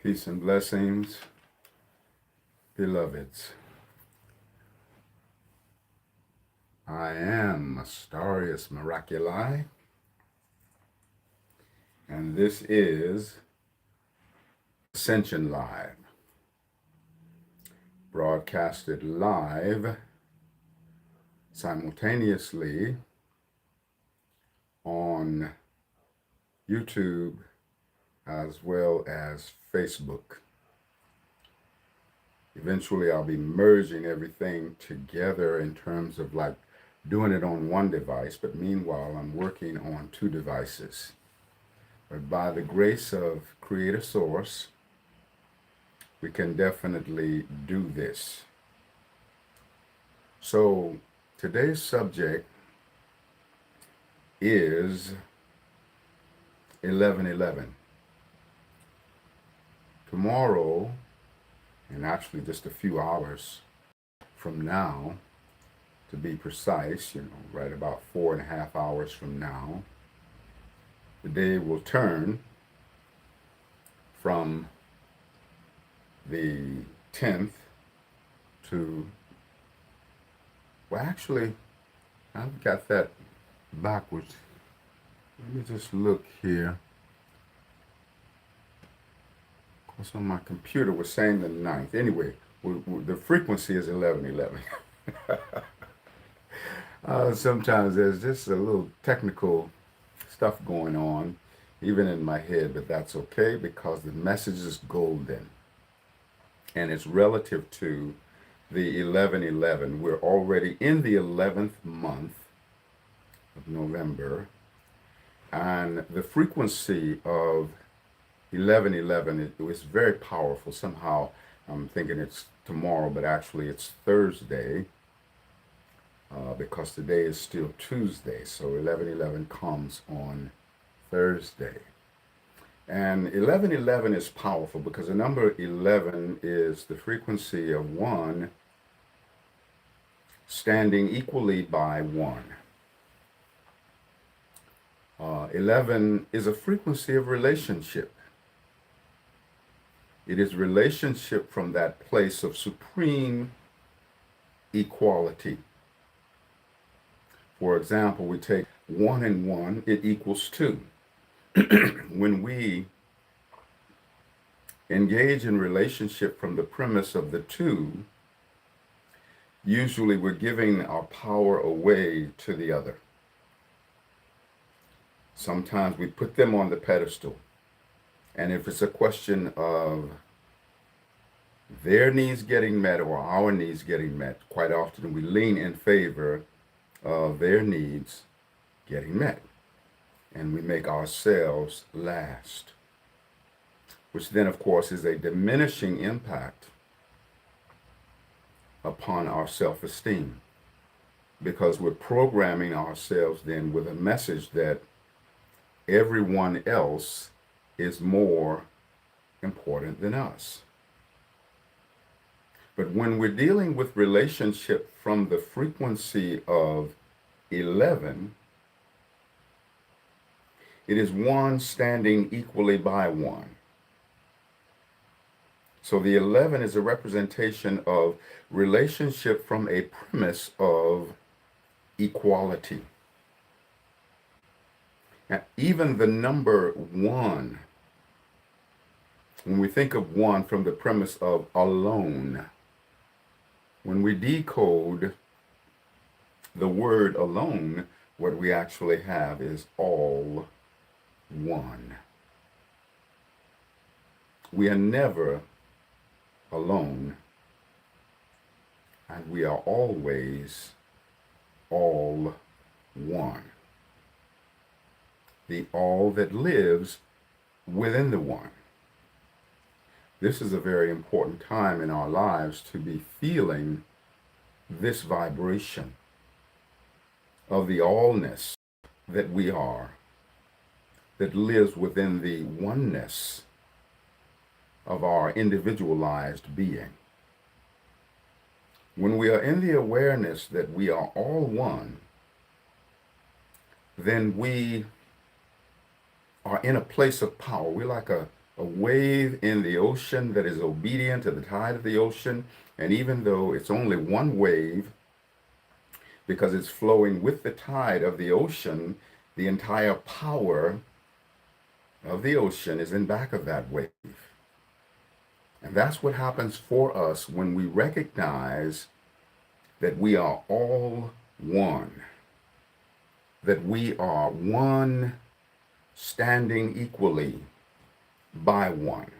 Peace and blessings, beloveds. I am Astarius Miraculii, and this is Ascension Live, broadcasted live simultaneously on YouTube as well as Facebook. Eventually, I'll be merging everything together in terms of like doing it on one device, but meanwhile, I'm working on two devices. But by the grace of Creator Source, we can definitely do this. So today's subject is 1111. Tomorrow, and actually just a few hours from now, to be precise, right about 4.5 hours from now, the day will turn from the 10th to, well, actually, I've got that backwards. Let me just look here. Because on my computer was saying the 9th. Anyway, the frequency is 1111. Sometimes there's just a little technical stuff going on, even in my head, but that's okay because the message is golden. And it's relative to the 1111. We're already in the 11th month of November, and the frequency of 1111 is very powerful. Somehow I'm thinking it's tomorrow, but actually it's Thursday because today is still Tuesday. So 1111 comes on Thursday. And 1111 is powerful because the number 11 is the frequency of 1 standing equally by 1. 11 is a frequency of relationship. It is relationship from that place of supreme equality. For example, we take 1 and 1, it equals 2. When we engage in relationship from the premise of the 2, usually we're giving our power away to the other. Sometimes we put them on the pedestal. And if it's a question of their needs getting met or our needs getting met, quite often we lean in favor of their needs getting met. And we make ourselves last, which then, of course, is a diminishing impact upon our self-esteem, because we're programming ourselves then with a message that everyone else is more important than us. But when we're dealing with relationship from the frequency of 11, it is 1 standing equally by 1. So the 11 is a representation of relationship from a premise of equality. Now, even the number 1, when we think of 1 from the premise of alone, when we decode the word alone, what we actually have is all one. We are never alone, and we are always all one. The all that lives within the one. This is a very important time in our lives to be feeling this vibration of the allness that we are, that lives within the oneness of our individualized being. When we are in the awareness that we are all one, then we in a place of power. We're like a wave in the ocean that is obedient to the tide of the ocean. And even though it's only one wave, because it's flowing with the tide of the ocean, the entire power of the ocean is in back of that wave. And that's what happens for us when we recognize that we are all one, that we are one standing equally by one.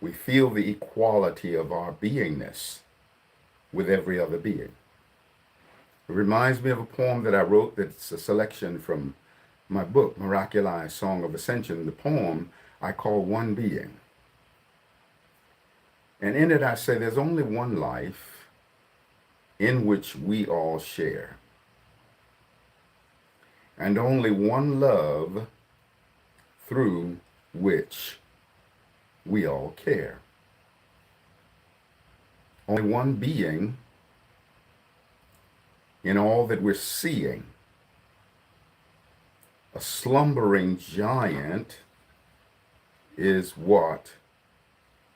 We feel the equality of our beingness with every other being. It reminds me of a poem that I wrote that's a selection from my book, Miraculii, Song of Ascension. The poem I call One Being. And in it I say there's only one life in which we all share, and only one love through which we all care. Only one being in all that we're seeing. A slumbering giant is what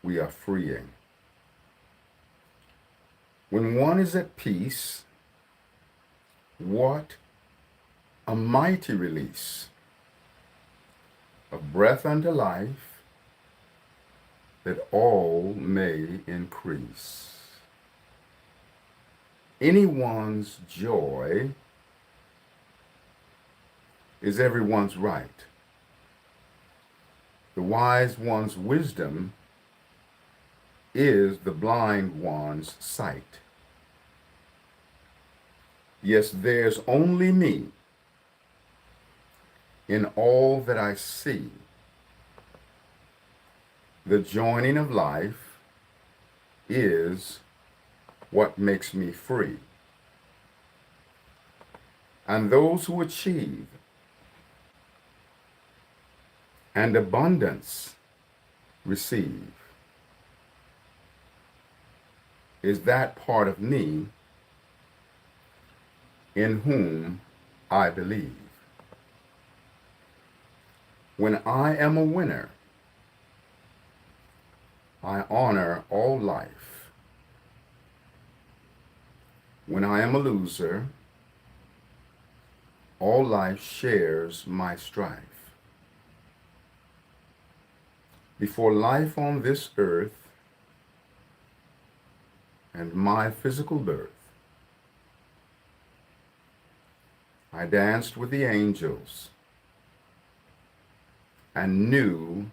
we are freeing. When one is at peace, what a mighty release of breath unto life, that all may increase. Anyone's joy is everyone's right. The wise one's wisdom is the blind one's sight. Yes, there's only me in all that I see. The joining of life is what makes me free. And those who achieve and abundance receive is that part of me in whom I believe. When I am a winner, I honor all life. When I am a loser, all life shares my strife. Before life on this earth and my physical birth, I danced with the angels and knew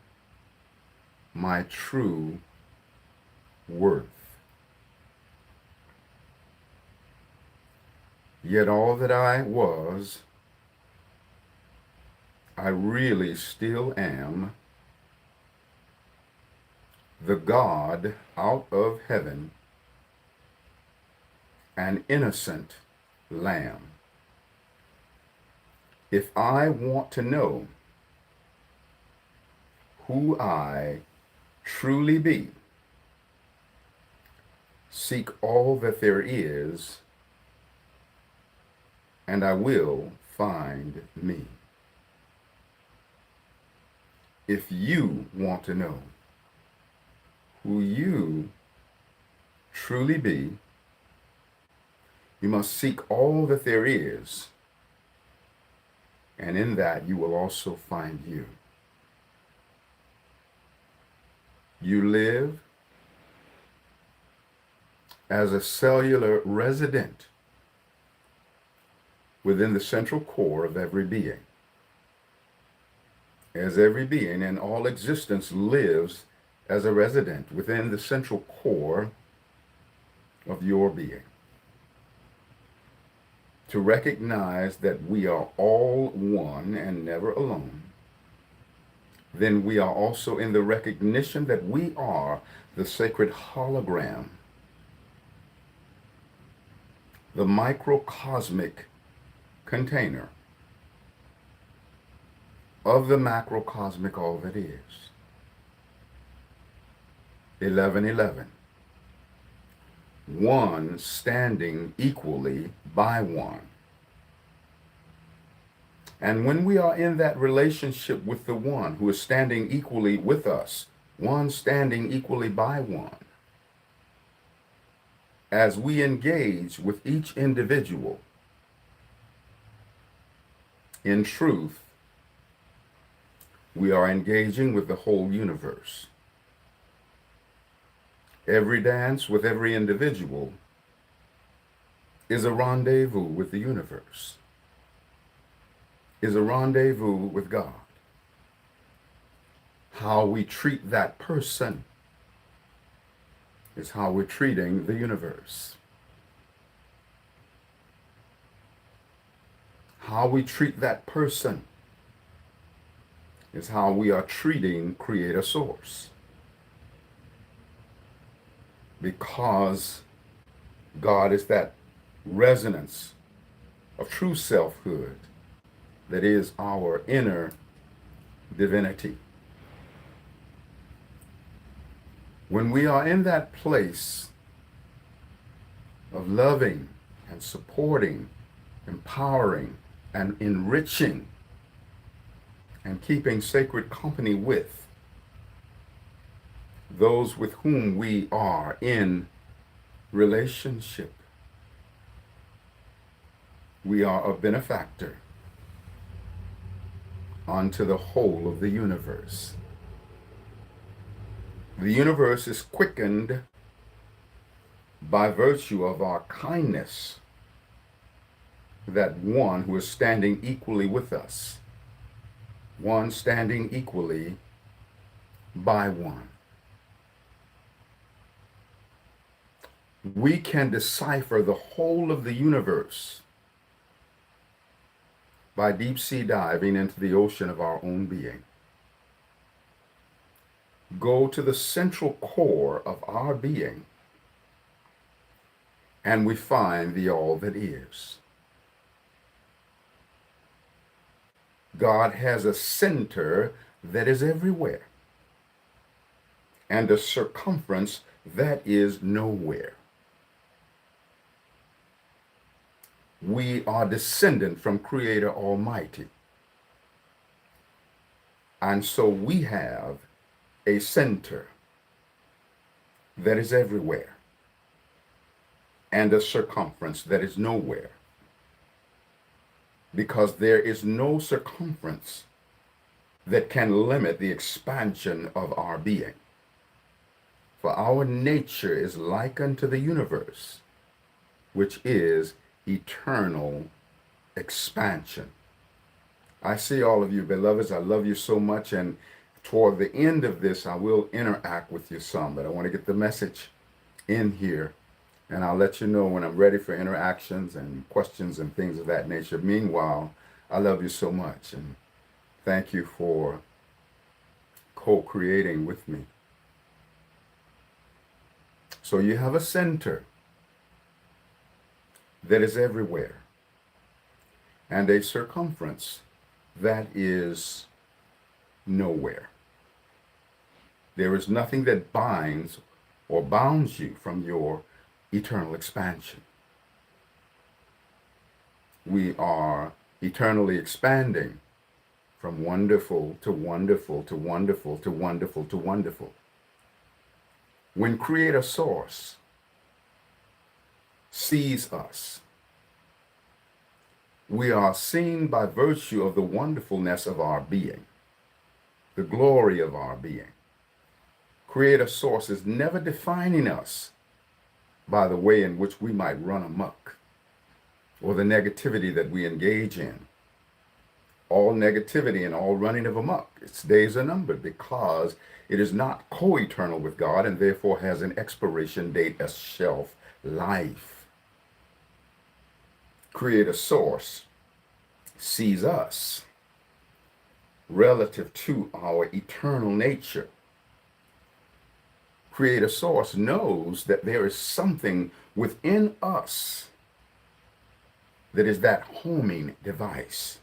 my true worth. Yet all that I was, I really still am, the God out of heaven, an innocent lamb. If I want to know who I truly be, seek all that there is, and I will find me. If you want to know who you truly be, you must seek all that there is, and in that you will also find you. You live as a cellular resident within the central core of every being. As every being in all existence lives as a resident within the central core of your being. To recognize that we are all one and never alone, then we are also in the recognition that we are the sacred hologram, the microcosmic container of the macrocosmic all that is. 11:11. One standing equally by one. And when we are in that relationship with the one who is standing equally with us, one standing equally by one, as we engage with each individual, in truth, we are engaging with the whole universe. Every dance with every individual is a rendezvous with the universe, is a rendezvous with God. How we treat that person is how we're treating the universe. How we treat that person is how we are treating Creator Source. Because God is that resonance of true selfhood that is our inner divinity. When we are in that place of loving and supporting, empowering and enriching and keeping sacred company with those with whom we are in relationship, we are a benefactor unto the whole of the universe. The universe is quickened by virtue of our kindness, that one who is standing equally with us, one standing equally by one. We can decipher the whole of the universe by deep sea diving into the ocean of our own being. Go to the central core of our being, and we find the all that is. God has a center that is everywhere, and a circumference that is nowhere. We are descendant from Creator Almighty, and so we have a center that is everywhere and a circumference that is nowhere, because there is no circumference that can limit the expansion of our being. For our nature is like unto the universe, which is eternal expansion. I see all of you, beloveds. I love you so much, and toward the end of this, I will interact with you some, but I want to get the message in here, and I'll let you know when I'm ready for interactions and questions and things of that nature. Meanwhile, I love you so much, and thank you for co-creating with me. So you have a center that is everywhere, and a circumference that is nowhere. There is nothing that binds or bounds you from your eternal expansion. We are eternally expanding from wonderful to wonderful to wonderful to wonderful to wonderful. When Creator Source sees us, we are seen by virtue of the wonderfulness of our being, the glory of our being. Creator Source is never defining us by the way in which we might run amok or the negativity that we engage in. All negativity and all running of amok, its days are numbered, because it is not co-eternal with God and therefore has an expiration date as shelf life. Creator Source sees us relative to our eternal nature. Creator Source knows that there is something within us that is that homing device.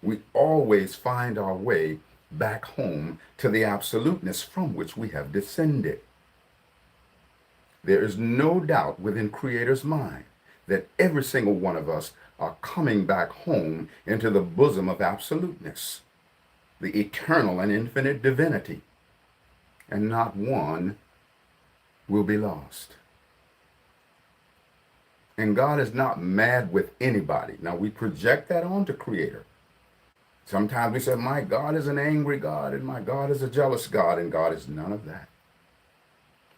We always find our way back home to the absoluteness from which we have descended. There is no doubt within Creator's mind that every single one of us are coming back home into the bosom of absoluteness, the eternal and infinite divinity, and not one will be lost. And God is not mad with anybody. Now, we project that onto Creator. Sometimes we say, my God is an angry God, and my God is a jealous God, and God is none of that.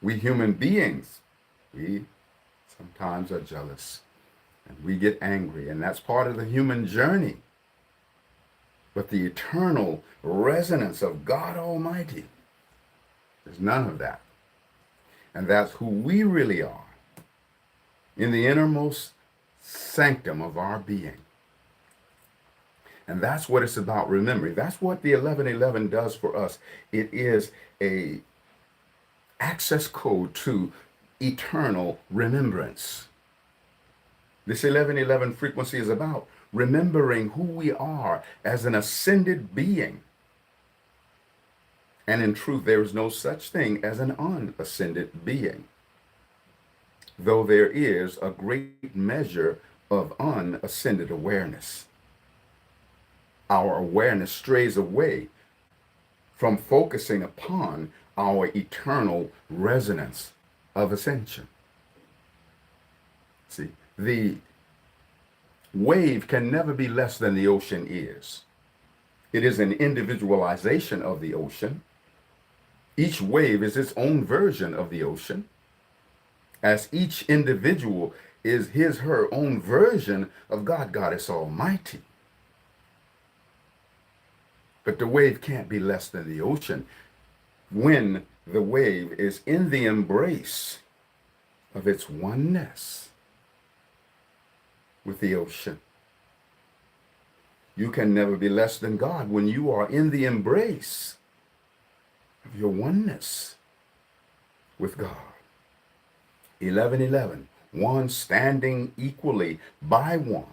We human beings, we sometimes are jealous, and we get angry, and that's part of the human journey. But the eternal resonance of God Almighty, there's none of that. And that's who we really are in the innermost sanctum of our being. And that's what it's about remembering. That's what the 1111 does for us. It is a access code to eternal remembrance. This 1111 frequency is about remembering who we are as an ascended being. And in truth, there is no such thing as an unascended being, though there is a great measure of unascended awareness. Our awareness strays away from focusing upon our eternal resonance of ascension. See, the wave can never be less than the ocean is. It is an individualization of the ocean. Each wave is its own version of the ocean, as each individual is his, her own version of God, Goddess Almighty. But the wave can't be less than the ocean when the wave is in the embrace of its oneness with the ocean. You can never be less than God when you are in the embrace of your oneness with God. 1111, one standing equally by one.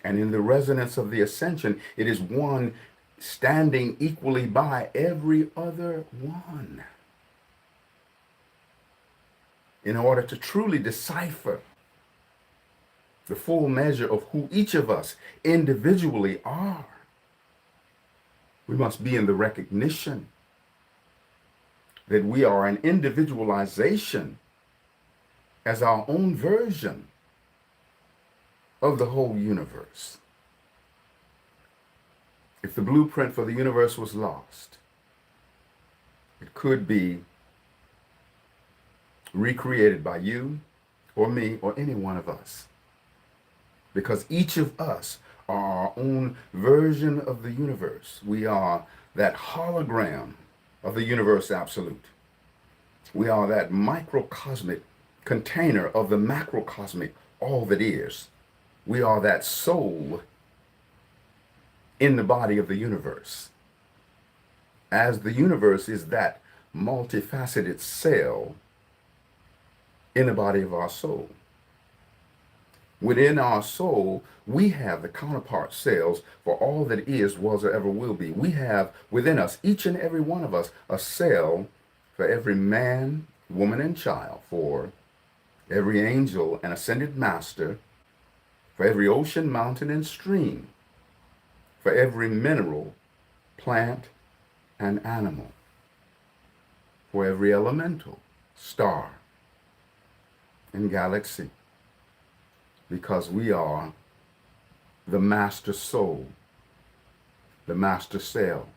And in the resonance of the ascension, it is one standing equally by every other one. In order to truly decipher the full measure of who each of us individually are, we must be in the recognition that we are an individualization as our own version of the whole universe. If the blueprint for the universe was lost, it could be recreated by you or me or any one of us. Because each of us are our own version of the universe. We are that hologram of the universe absolute. We are that microcosmic container of the macrocosmic all that is. We are that soul in the body of the universe. As the universe is that multifaceted cell in the body of our soul. Within our soul, we have the counterpart cells for all that is, was, or ever will be. We have within us, each and every one of us, a cell for every man, woman, and child, for every angel and ascended master, for every ocean, mountain, and stream, for every mineral, plant, and animal, for every elemental, star, and galaxy. Because we are the master soul, the master cell,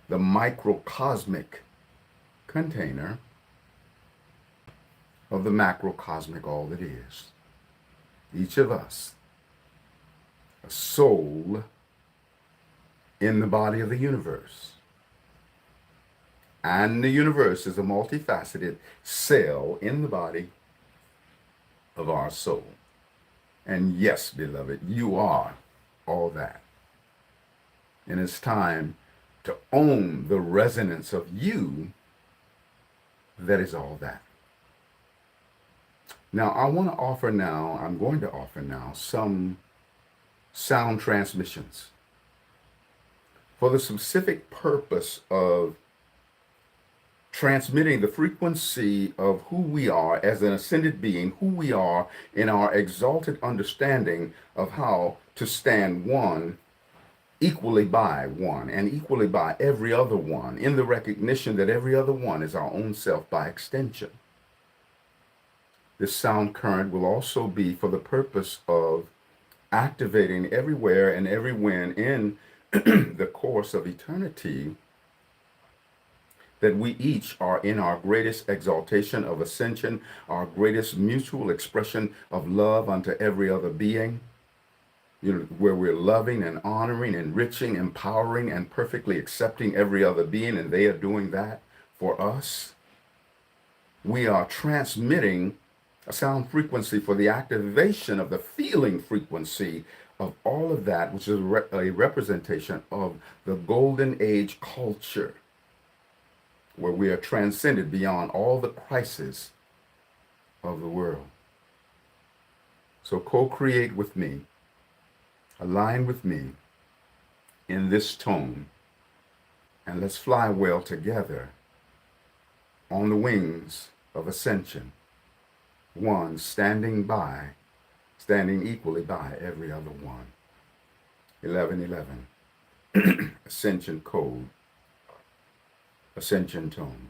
the microcosmic container of the macrocosmic all that is. Each of us, a soul in the body of the universe. And the universe is a multifaceted cell in the body of our soul. And yes, beloved, you are all that. And it's time to own the resonance of you that is all that. Now, I'm going to offer now some sound transmissions for the specific purpose of transmitting the frequency of who we are as an ascended being, who we are in our exalted understanding of how to stand one equally by one and equally by every other one, in the recognition that every other one is our own self by extension. This sound current will also be for the purpose of activating everywhere and everywhen in the course of eternity, that we each are in our greatest exaltation of ascension, our greatest mutual expression of love unto every other being, where we're loving and honoring, enriching, empowering, and perfectly accepting every other being, and they are doing that for us. We are transmitting a sound frequency for the activation of the feeling frequency of all of that, which is a representation of the golden age culture, where we are transcended beyond all the crises of the world. So co-create with me, align with me in this tone, and let's fly well together on the wings of ascension, one standing equally by every other one. 1111, ascension code, ascension tone.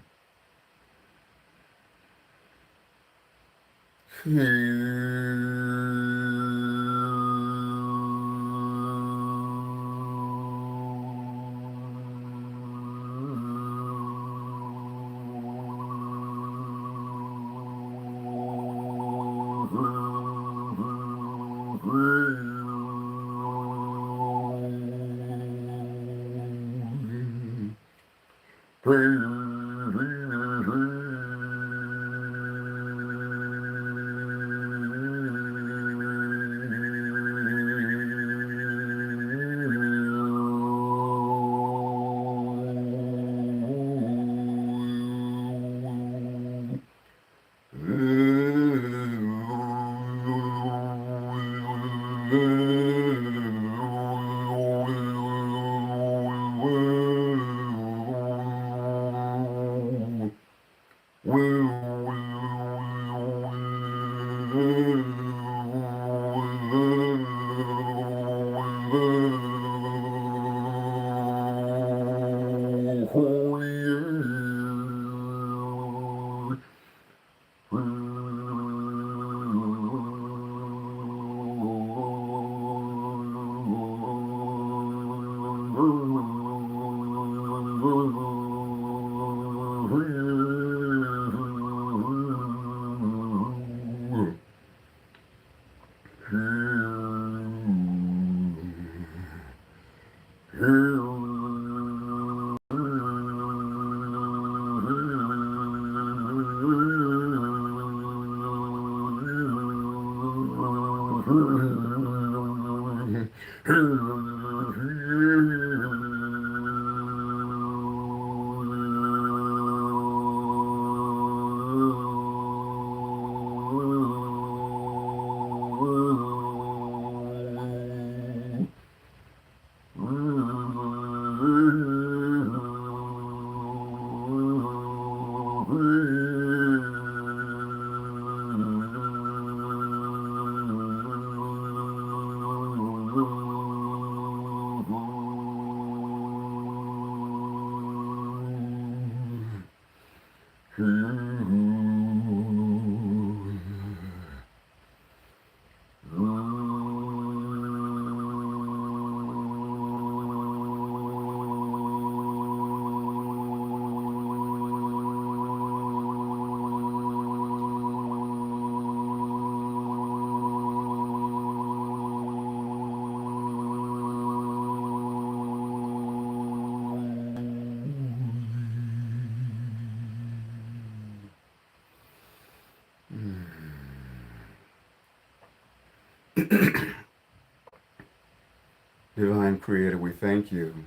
Divine Creator, we thank you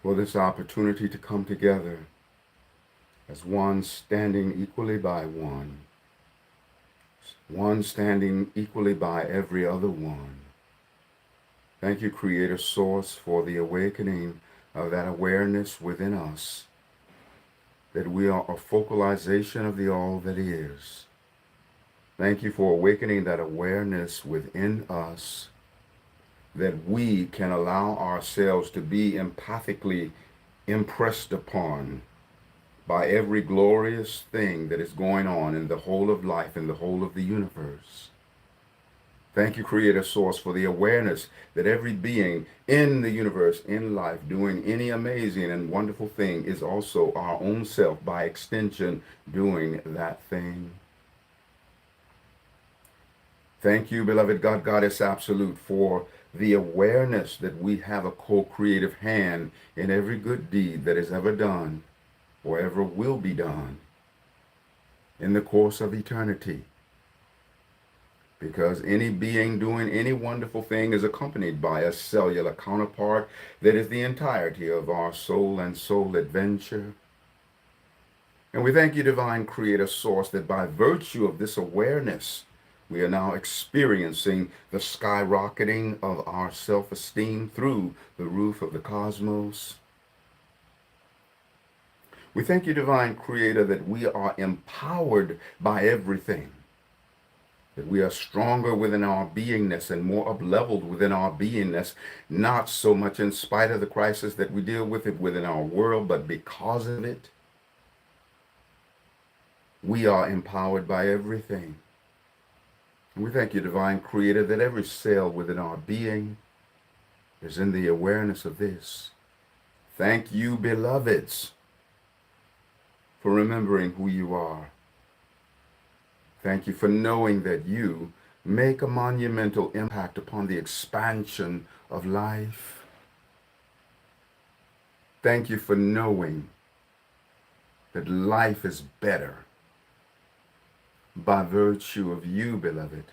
for this opportunity to come together as one standing equally by one, one standing equally by every other one. Thank you, Creator Source, for the awakening of that awareness within us, that we are a focalization of the all that is. Thank you for awakening that awareness within us, that we can allow ourselves to be empathically impressed upon by every glorious thing that is going on in the whole of life, in the whole of the universe. Thank you, Creator Source, for the awareness that every being in the universe, in life, doing any amazing and wonderful thing is also our own self, by extension, doing that thing. Thank you, beloved God, Goddess Absolute, for the awareness that we have a co-creative hand in every good deed that is ever done or ever will be done in the course of eternity. Because any being doing any wonderful thing is accompanied by a cellular counterpart that is the entirety of our soul and soul adventure. And we thank you, Divine Creator Source, that by virtue of this awareness, we are now experiencing the skyrocketing of our self-esteem through the roof of the cosmos. We thank you, Divine Creator, that we are empowered by everything, that we are stronger within our beingness and more up-leveled within our beingness, not so much in spite of the crisis that we deal with it within our world, but because of it. We are empowered by everything. And we thank you, Divine Creator, that every cell within our being is in the awareness of this. Thank you, beloveds, for remembering who you are. Thank you for knowing that you make a monumental impact upon the expansion of life. Thank you for knowing that life is better by virtue of you, beloved.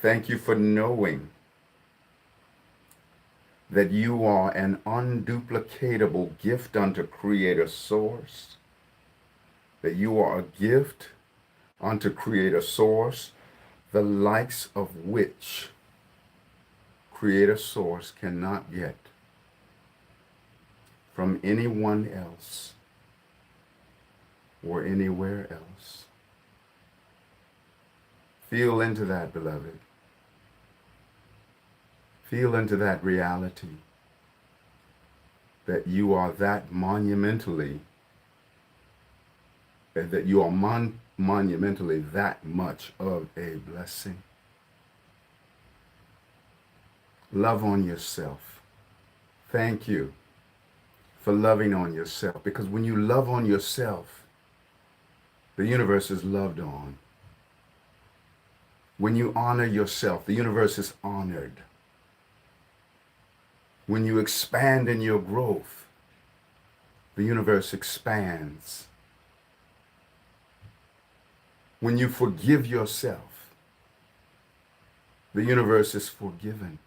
Thank you for knowing that you are an unduplicatable gift unto Creator Source, that you are a gift unto Creator Source, the likes of which Creator Source cannot get from anyone else or anywhere else. Feel into that, beloved. Feel into that reality, that you are that monumentally, that you are monumentally that much of a blessing. Love on yourself. Thank you for loving on yourself, because when you love on yourself, the universe is loved on. When you honor yourself, the universe is honored. When you expand in your growth, the universe expands. When you forgive yourself, the universe is forgiven.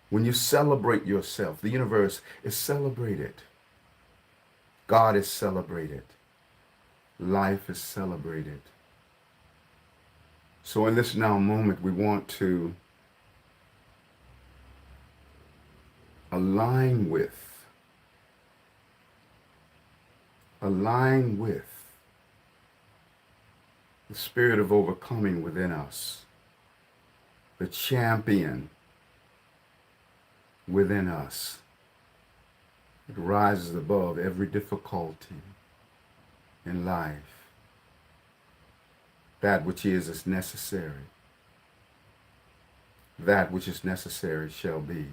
When you celebrate yourself, the universe is celebrated. God is celebrated. Life is celebrated. So in this now moment, we want to align with the spirit of overcoming within us, the champion within us. It rises above every difficulty in life. That which is necessary. That which is necessary shall be.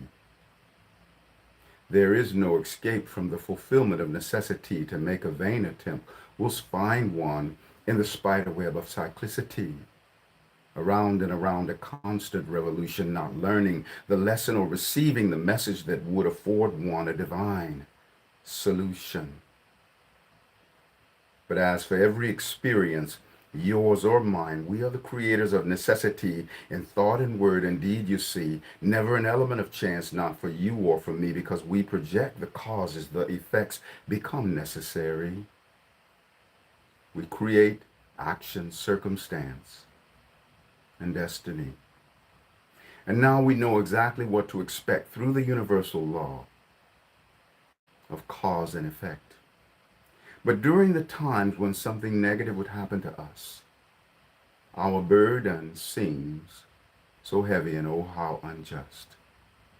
There is no escape from the fulfillment of necessity. To make a vain attempt will find one in the spider web of cyclicity, around and around a constant revolution, not learning the lesson or receiving the message that would afford one a divine solution. But as for every experience, yours or mine, we are the creators of necessity in thought and word and deed, you see, never an element of chance, not for you or for me, because we project the causes, the effects become necessary. We create action, circumstance, and destiny. And now we know exactly what to expect through the universal law. of cause and effect. But during the times when something negative would happen to us, our burden seems so heavy and oh how unjust.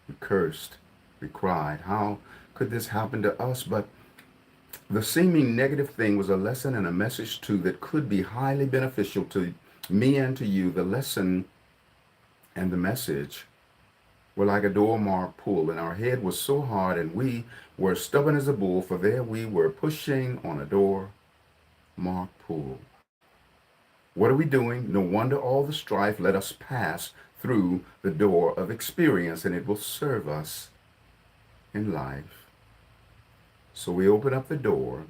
We cursed, we cried, how could this happen to us? But the seeming negative thing was a lesson and a message too that could be highly beneficial to me and to you. The lesson and the message were like a door marked pull, and our head was so hard and we were stubborn as a bull, for there we were pushing on a door marked pull. What are we doing? No wonder all the strife. Let us pass through the door of experience, and it will serve us in life. So we open up the door.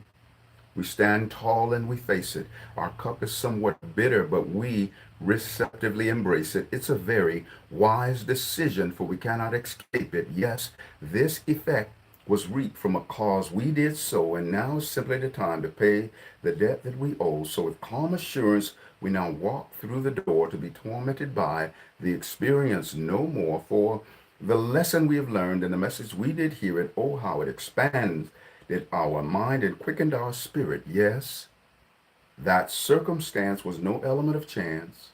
We stand tall and we face it. Our cup is somewhat bitter, but we receptively embrace it. It's a very wise decision, for we cannot escape it. Yes, this effect was reaped from a cause we did sow, and now is simply the time to pay the debt that we owe. So with calm assurance, we now walk through the door to be tormented by the experience no more. For the lesson we have learned and the message we did hear it, oh how it expands our mind and quickened our spirit. Yes, that circumstance was no element of chance.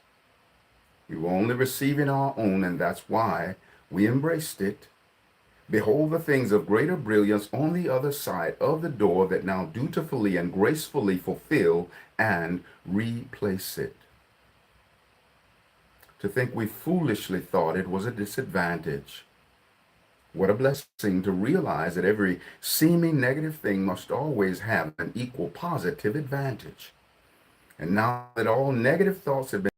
We were only receiving our own, and that's why we embraced it. Behold the things of greater brilliance on the other side of the door that now dutifully and gracefully fulfill and replace it. To think we foolishly thought it was a disadvantage. What a blessing to realize that every seeming negative thing must always have an equal positive advantage. And now that all negative thoughts have been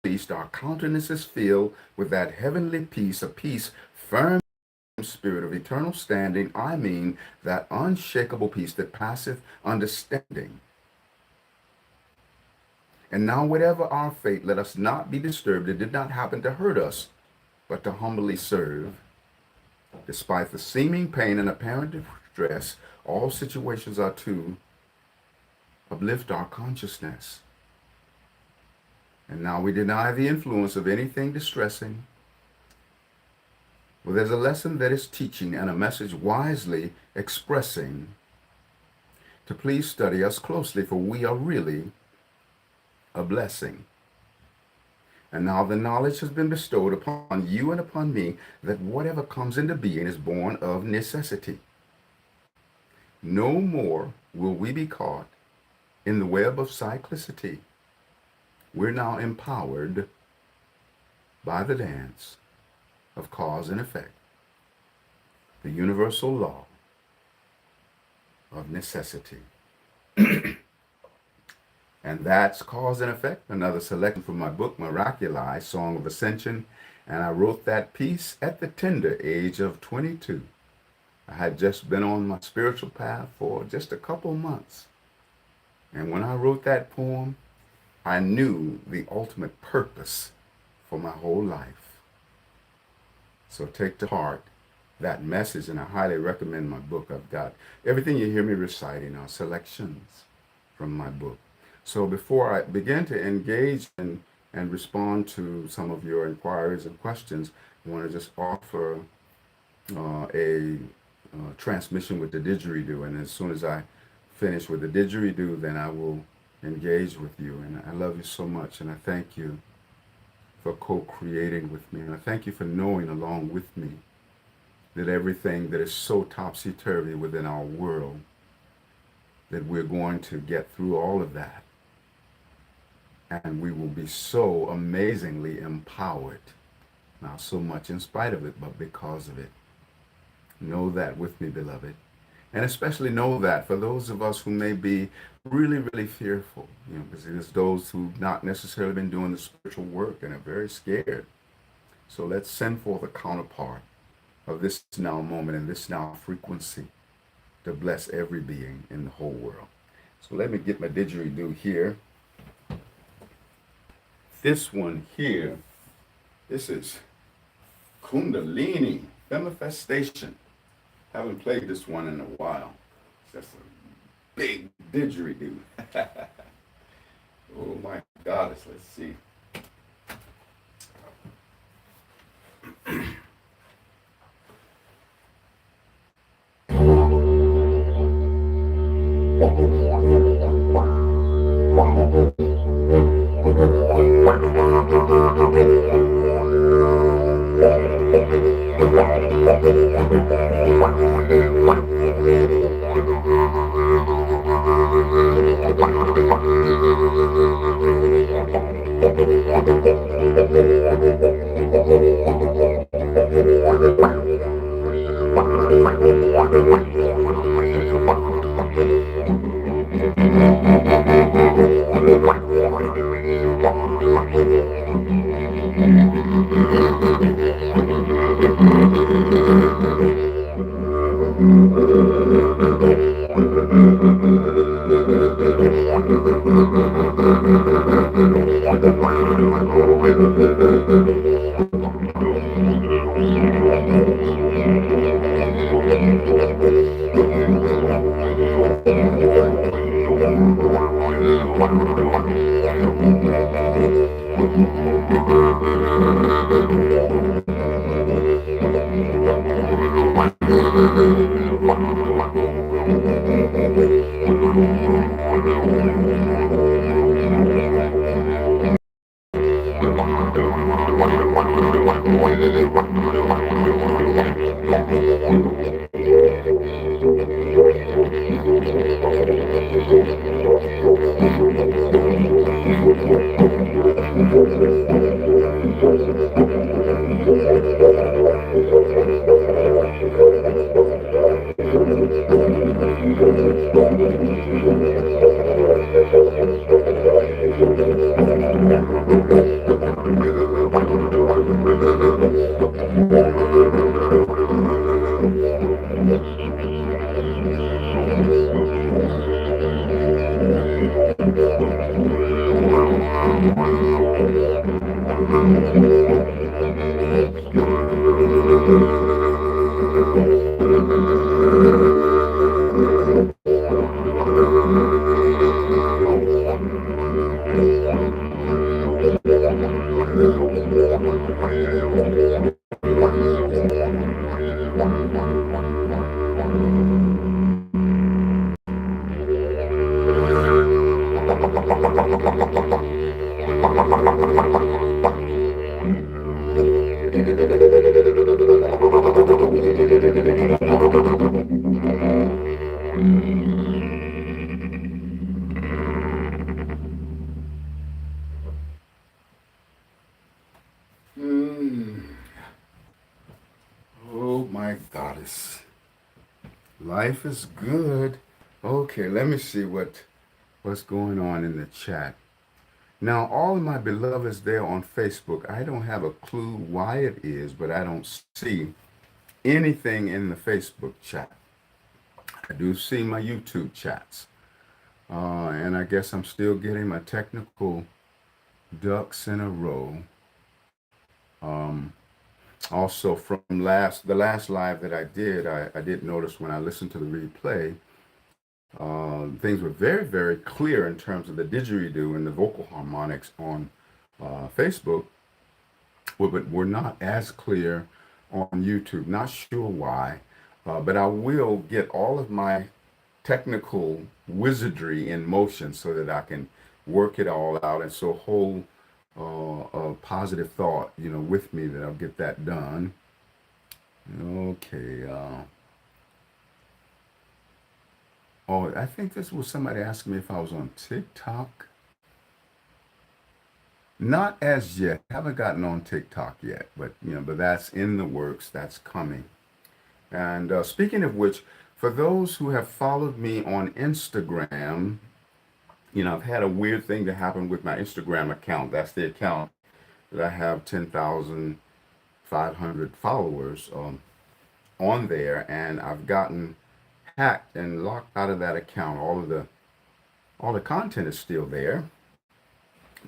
released, our countenances filled with that heavenly peace, a peace firm spirit of eternal standing. I mean that unshakable peace that passeth understanding. And now whatever our fate, let us not be disturbed. It did not happen to hurt us, but to humbly serve. Despite the seeming pain and apparent distress, all situations are to uplift our consciousness. And now we deny the influence of anything distressing. Well, there's a lesson that is teaching and a message wisely expressing. To please study us closely, for we are really a blessing. And now the knowledge has been bestowed upon you and upon me that whatever comes into being is born of necessity. No more will we be caught in the web of cyclicity. We're now empowered by the dance of cause and effect, the universal law of necessity. And that's cause and effect, another selection from my book, Miraculii, Song of Ascension. And I wrote that piece at the tender age of 22. I had just been on my spiritual path for just a couple months. And when I wrote that poem, I knew the ultimate purpose for my whole life. So take to heart that message, and I highly recommend my book. I've got everything you hear me reciting are selections from my book. So before I begin to engage and respond to some of your inquiries and questions, I want to just offer a transmission with the Didgeridoo. And as soon as I finish with the Didgeridoo, then I will engage with you. And I love you so much, and I thank you for co-creating with me. And I thank you for knowing along with me that everything that is so topsy-turvy within our world, that we're going to get through all of that. And we will be so amazingly empowered. Not so much in spite of it, but because of it. Know that with me, beloved. And especially know that for those of us who may be really, really fearful, because there's those who've not necessarily been doing the spiritual work and are very scared. So let's send forth a counterpart of this now moment and this now frequency to bless every being in the whole world. So let me get my didgeridoo here. This one here, this is Kundalini Manifestation. Haven't played this one in a while. That's a big didgeridoo. Oh my goddess, let's see. Oh my goddess. Life is good. Okay, let me see what's going on in the chat. Now, all of my beloveds there on Facebook, I don't have a clue why it is, but I don't see anything in the Facebook chat. I do see my YouTube chats. And I guess I'm still getting my technical ducks in a row. Also, from the last live that I did notice when I listened to the replay, things were very, very clear in terms of the didgeridoo and the vocal harmonics on Facebook, but were not as clear on YouTube. Not sure why, but I will get all of my technical wizardry in motion so that I can work it all out, and so hold a positive thought, with me that I'll get that done. Okay. Oh, I think this was somebody asking me if I was on TikTok. Not as yet. Haven't gotten on TikTok yet, but that's in the works. That's coming. And speaking of which, for those who have followed me on Instagram, I've had a weird thing to happen with my Instagram account. That's the account that I have 10,500 followers on there, and I've gotten hacked and locked out of that account. All the content is still there,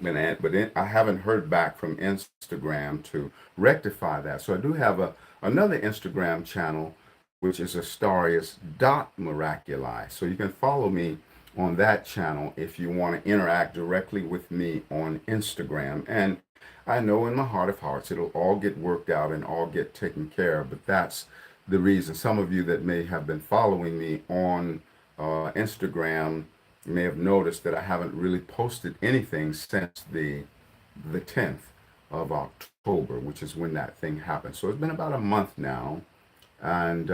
but I haven't heard back from Instagram to rectify that. So I do have another Instagram channel, which is Miraculii. So you can follow me on that channel if you want to interact directly with me on Instagram. And I know in my heart of hearts it'll all get worked out and all get taken care of, but that's the reason. Some of you that may have been following me on Instagram may have noticed that I haven't really posted anything since the 10th of October, which is when that thing happened. So it's been about a month now And,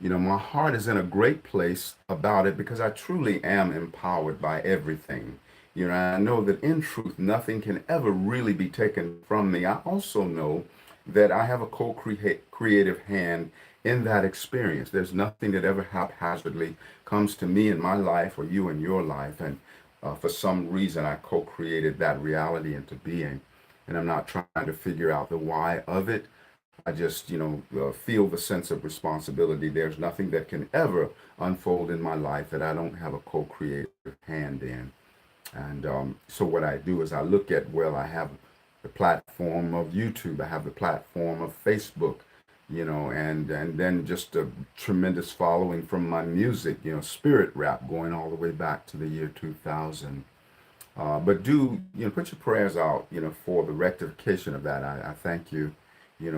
my heart is in a great place about it because I truly am empowered by everything. I know that in truth, nothing can ever really be taken from me. I also know that I have a creative hand in that experience. There's nothing that ever haphazardly comes to me in my life or you in your life. And for some reason, I co created that reality into being. And I'm not trying to figure out the why of it. I just, feel the sense of responsibility. There's nothing that can ever unfold in my life that I don't have a co creative hand in. And so what I do is I look at, well, I have the platform of YouTube, I have the platform of Facebook, and then just a tremendous following from my music, spirit rap going all the way back to the year 2000. But do, put your prayers out, for the rectification of that. I thank you,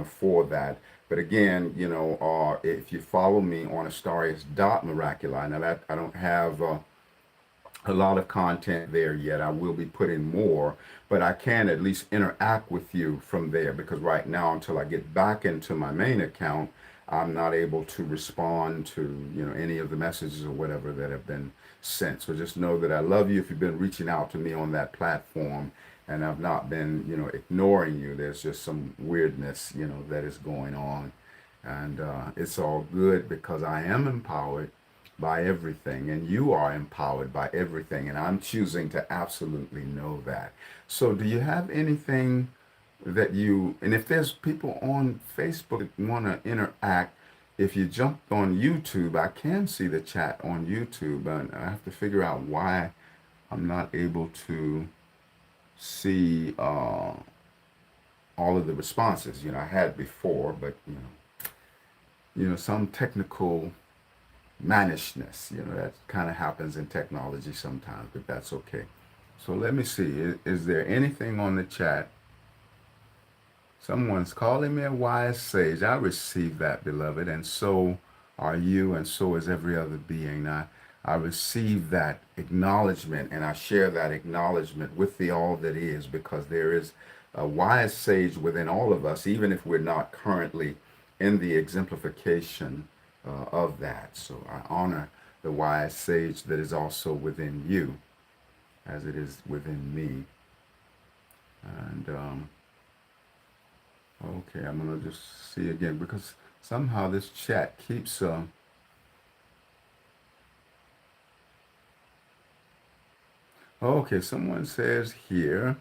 for that. But again, if you follow me on Miraculii, now that I don't have a lot of content there yet. I will be putting more, but I can at least interact with you from there because right now, until I get back into my main account, I'm not able to respond to any of the messages or whatever that have been sent. So just know that I love you if you've been reaching out to me on that platform, and I've not been ignoring you. There's just some weirdness that is going on, and it's all good because I am empowered by everything, and you are empowered by everything, and I'm choosing to absolutely know that. So, do you have anything and if there's people on Facebook that want to interact, if you jump on YouTube, I can see the chat on YouTube, and I have to figure out why I'm not able to see all of the responses. I had before, but some technical mannishness, that kind of happens in technology sometimes, but that's okay. So let me see, is there anything on the chat? Someone's calling me a wise sage. I receive that, beloved, and so are you, and so is every other being. I receive that acknowledgement, and I share that acknowledgement with the all that is, because there is a wise sage within all of us, even if we're not currently in the exemplification of that. So I honor the wise sage that is also within you, as it is within me. And okay, I'm gonna just see again because somehow this chat keeps. Okay, someone says here,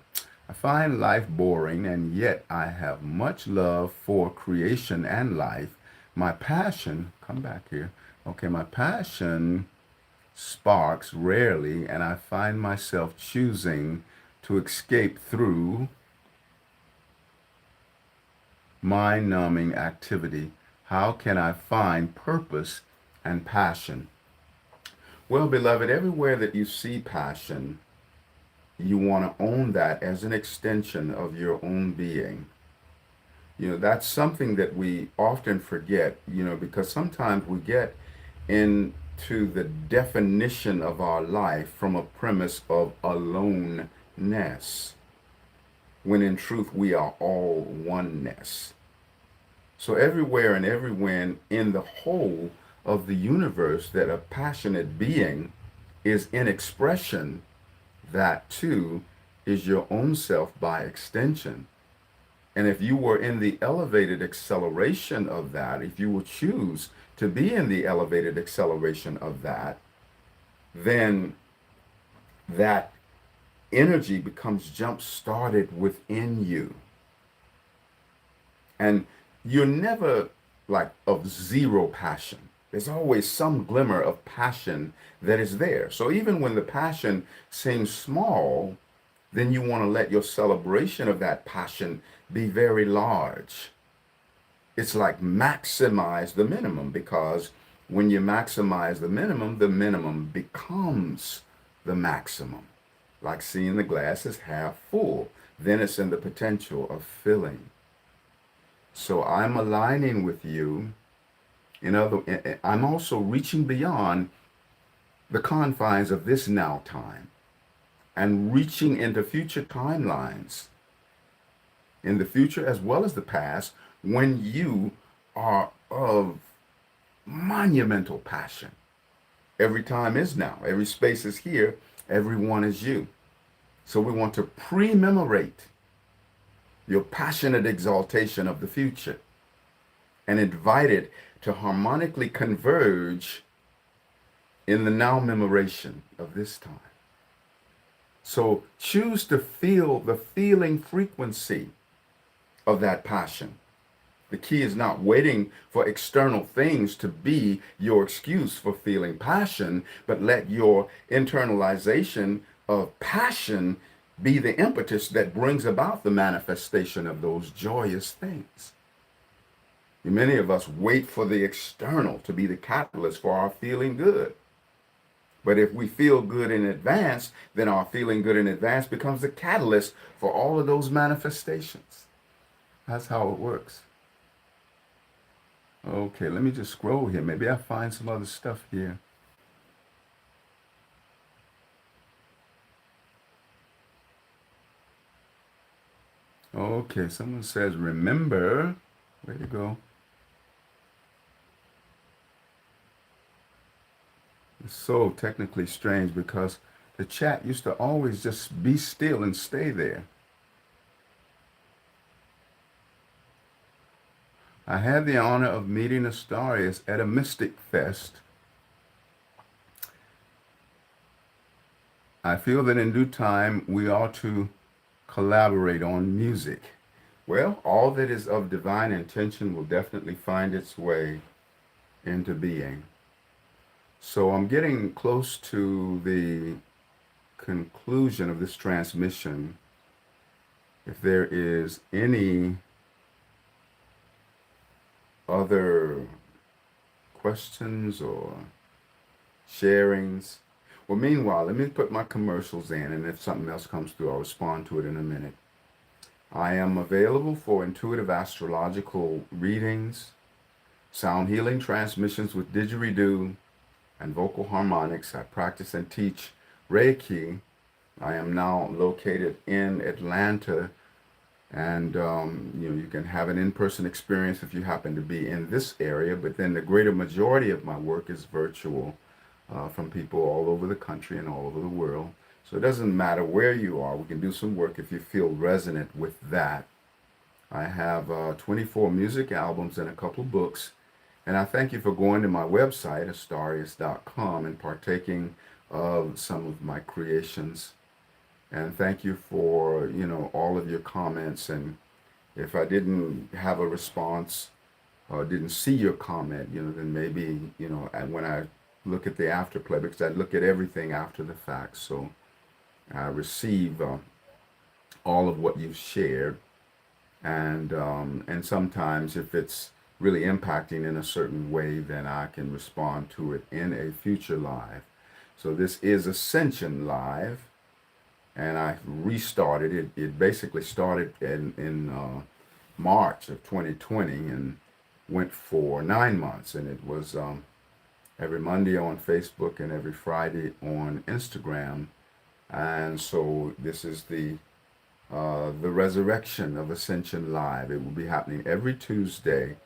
I find life boring, and yet I have much love for creation and life. My passion, come back here. Okay, my passion sparks rarely, and I find myself choosing to escape through mind numbing activity. How can I find purpose and passion? Well, beloved, everywhere that you see passion, you want to own that as an extension of your own being. That's something that we often forget, because sometimes we get into the definition of our life from a premise of aloneness, when in truth we are all oneness. So everywhere and everywhen in the whole of the universe that a passionate being is in expression, that too is your own self by extension. And if you were in the elevated acceleration of that, if you would choose to be in the elevated acceleration of that, then that energy becomes jump started within you. And you're never like of zero passion. There's always some glimmer of passion that is there. So even when the passion seems small, then you want to let your celebration of that passion be very large. It's like maximize the minimum, because when you maximize the minimum becomes the maximum. Like seeing the glass as half full, then it's in the potential of filling. So I'm aligning with you. I'm also reaching beyond the confines of this now time and reaching into future timelines, in the future as well as the past, when you are of monumental passion. Every time is now. Every space is here. Everyone is you. So we want to pre-memorate your passionate exaltation of the future and invite it to harmonically converge in the now memoration of this time. So choose to feel the feeling frequency of that passion. The key is not waiting for external things to be your excuse for feeling passion, but let your internalization of passion be the impetus that brings about the manifestation of those joyous things. Many of us wait for the external to be the catalyst for our feeling good. But if we feel good in advance, then our feeling good in advance becomes the catalyst for all of those manifestations. That's how it works. Okay, let me just scroll here. Maybe I'll find some other stuff here. Okay, someone says, remember. Way to go. It's so technically strange because the chat used to always just be still and stay there. I had the honor of meeting Astarius at a Mystic Fest. I feel that in due time we ought to collaborate on music. Well, all that is of divine intention will definitely find its way into being. So I'm getting close to the conclusion of this transmission. If there is any other questions or sharings, well, meanwhile, let me put my commercials in, and if something else comes through, I'll respond to it in a minute. I am available for intuitive astrological readings, sound healing transmissions with Didgeridoo, and vocal harmonics. I practice and teach Reiki. I am now located in Atlanta, and you can have an in-person experience if you happen to be in this area, but then the greater majority of my work is virtual from people all over the country and all over the world. So it doesn't matter where you are. We can do some work if you feel resonant with that. I have 24 music albums and a couple of books. And I thank you for going to my website, astarius.com, and partaking of some of my creations. And thank you for, all of your comments. And if I didn't have a response or didn't see your comment, then maybe, when I look at the afterplay, because I look at everything after the fact. So I receive all of what you've shared. And sometimes if it's really impacting in a certain way, then I can respond to it in a future live. So this is Ascension Live, and I restarted it. It basically started in March of 2020 and went for 9 months, and it was every Monday on Facebook and every Friday on Instagram. And so this is the resurrection of Ascension Live. It will be happening every Tuesday,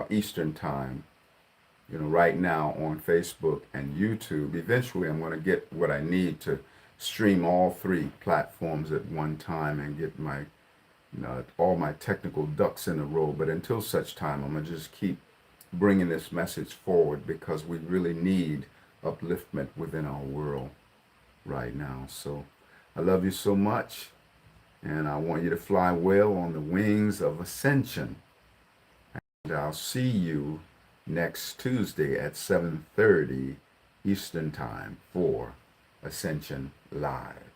Eastern time, right now on Facebook and YouTube. Eventually, I'm going to get what I need to stream all 3 platforms at one time and get my, all my technical ducks in a row. But until such time, I'm going to just keep bringing this message forward because we really need upliftment within our world right now. So I love you so much, and I want you to fly well on the wings of Ascension. And I'll see you next Tuesday at 7:30 Eastern Time for Ascension Live.